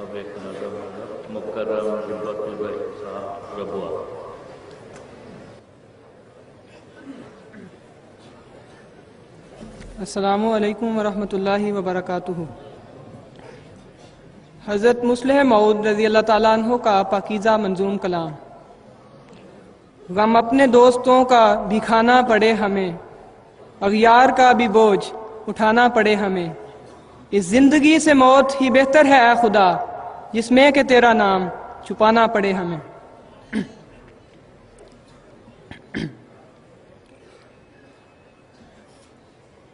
سابق نظم مکرم جنبت البری صاحب ربوہ. السلام علیکم ورحمۃ اللہ وبرکاتہ. حضرت مصلح موعود رضی اللہ تعالیٰ عنہ کا پاکیزہ منظوم کلام. غم اپنے دوستوں کا بھی کھانا پڑے ہمیں، اغیار کا بھی بوجھ اٹھانا پڑے ہمیں. اس زندگی سے موت ہی بہتر ہے اے خدا، جس میں کہ تیرا نام چھپانا پڑے ہمیں.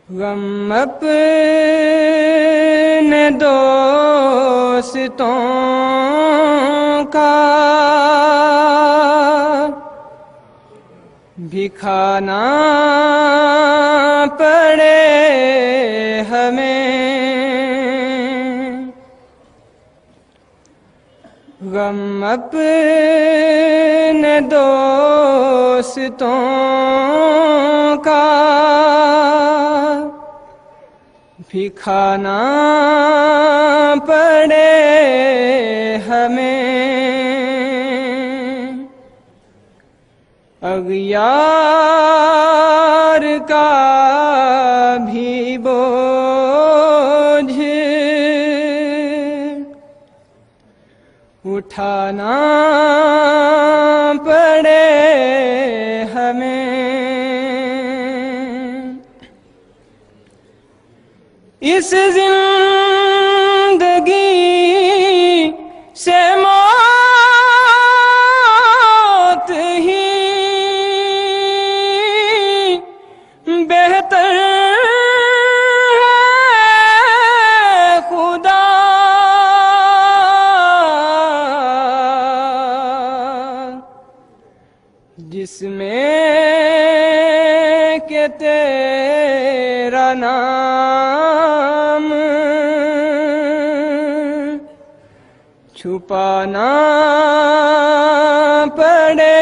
غم اپنے دوستوں کا بھی کھانا پڑے ہمیں. غم اپنے دوستوں کا بھی کھانا پڑے ہمیں. اغیار کا بھی بوجھ اٹھانا پڑے ہمیں. اس زندگی سے موت ہی بہتر ہے خدا، جس میں کہ تیرا نام چھپانا پڑے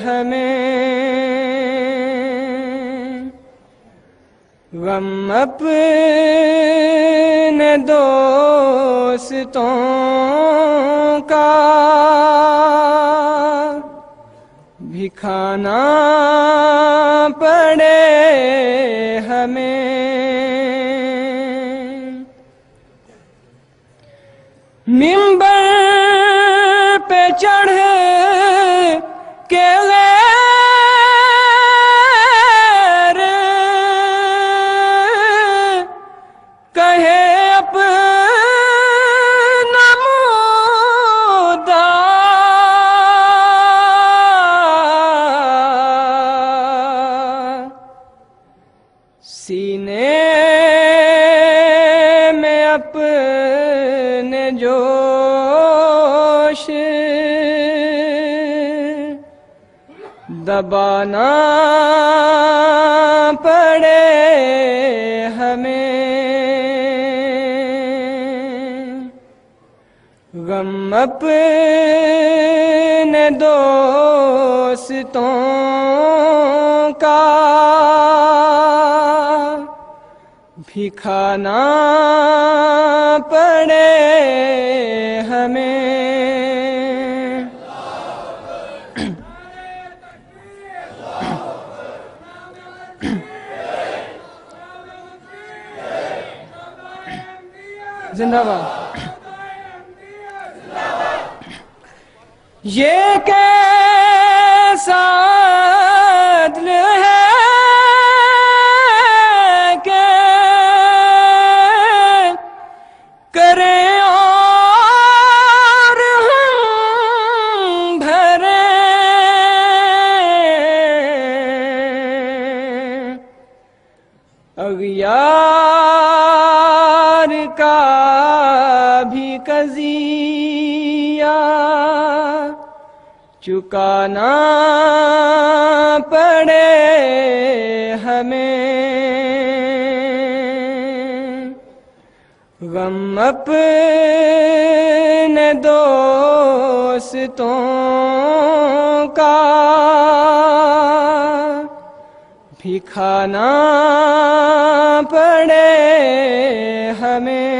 ہمیں. غم اپنے دوستوں کا بھی کھانا پڑے ہمیں. منبر پہ چڑھ کے غیر کہے اپنا مدعا، سینے میں اپنے جوش دبانا پڑے ہمیں. غم اپنے دوستوں کا بھی کھانا پڑے ہمیں. زندہ باد. یہ کیسا عدل ہے کہ کریں اور ہم بھریں. اغیار کا بھی قضیہ چکانا پڑے ہمیں. غم اپنے دوستوں کا بھی کھانا پڑے ہمیں.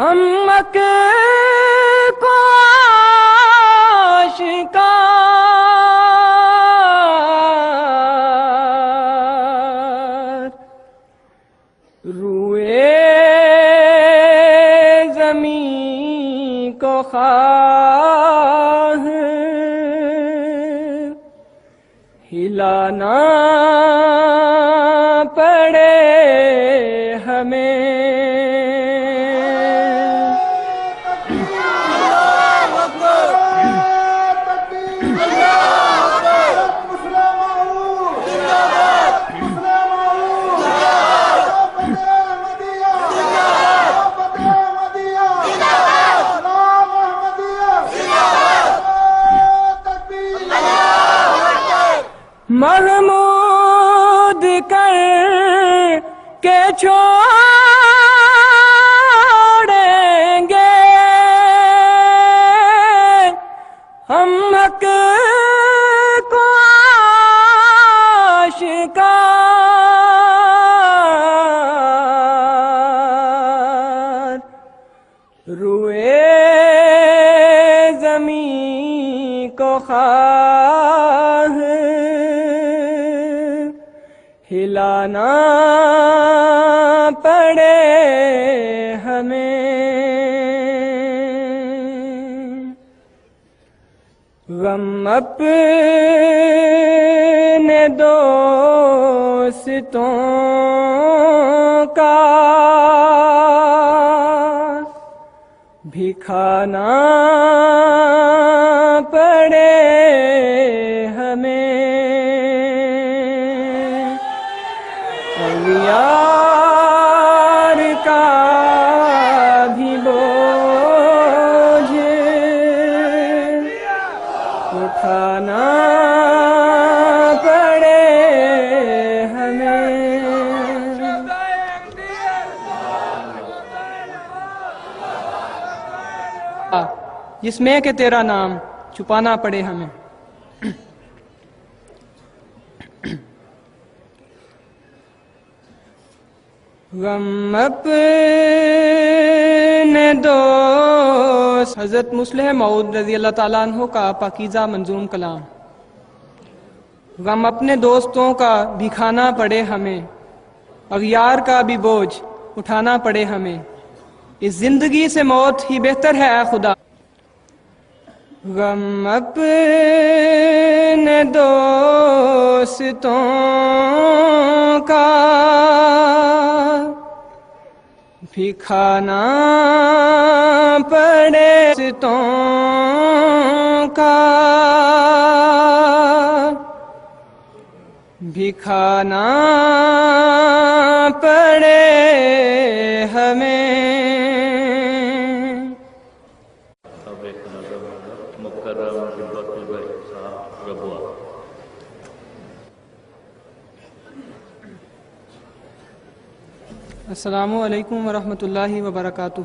ہم مکہ کو آشکار روئے زمین کو خواہ ہلانا پڑے ہمیں محمود کر کے چھوڑیں گے ہم حق کو آشکار روئے زمین کو خواہ ہلانا پڑے ہمیں غم اپنے دوستوں کا بھی کھانا پڑے ہمیں یار کا بھی بوجھ اٹھانا پڑے ہمیں جس میں کہ تیرا نام چھپانا پڑے ہمیں غم اپنے دوست حضرت مصلح موعود رضی اللہ تعالیٰ عنہ کا پاکیزہ منظوم کلام غم اپنے دوستوں کا بھی کھانا پڑے ہمیں اغیار کا بھی بوجھ اٹھانا پڑے ہمیں اس زندگی سے موت ہی بہتر ہے اے خدا غم اپنے دوستوں کا بھی کھانا پڑے دوستوں کا بھی کھانا پڑے ہمیں مکرم جنبت البری صاحب ربوہ السلام علیکم ورحمۃ اللہ وبرکاتہ